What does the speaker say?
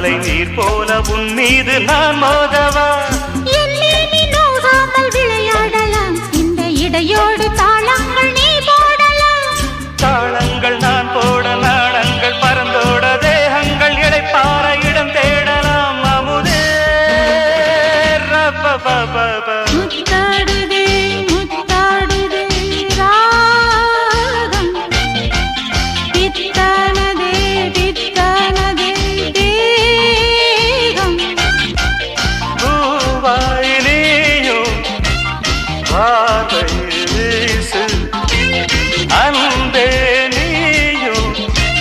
மலை நீர் போல உன் மீது நான் மோதவா என்னே நீ நோகாமல் விளையாடலாம் இந்த இடையோடு